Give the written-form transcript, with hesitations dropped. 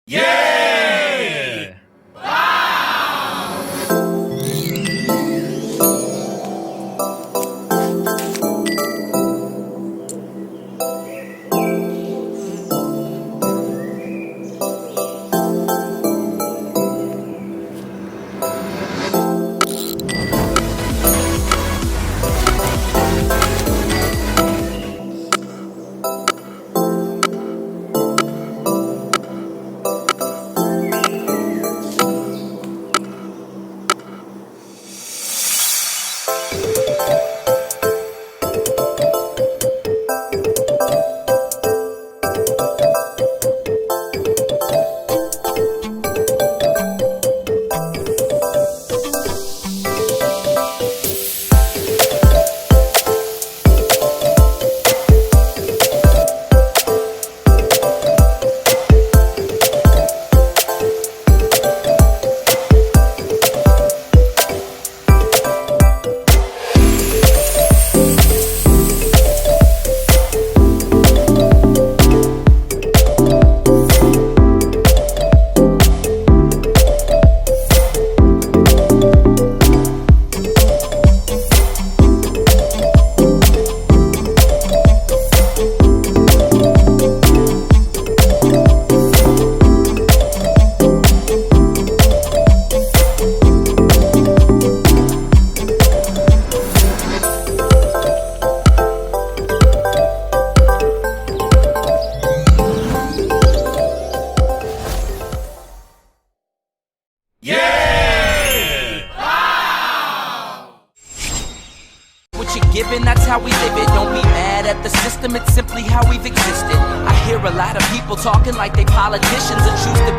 Yay! Yay! What you're given, that's how we live it. Don't be mad at the system, it's simply how we've existed. I hear a lot of people talking like they politicians and choose to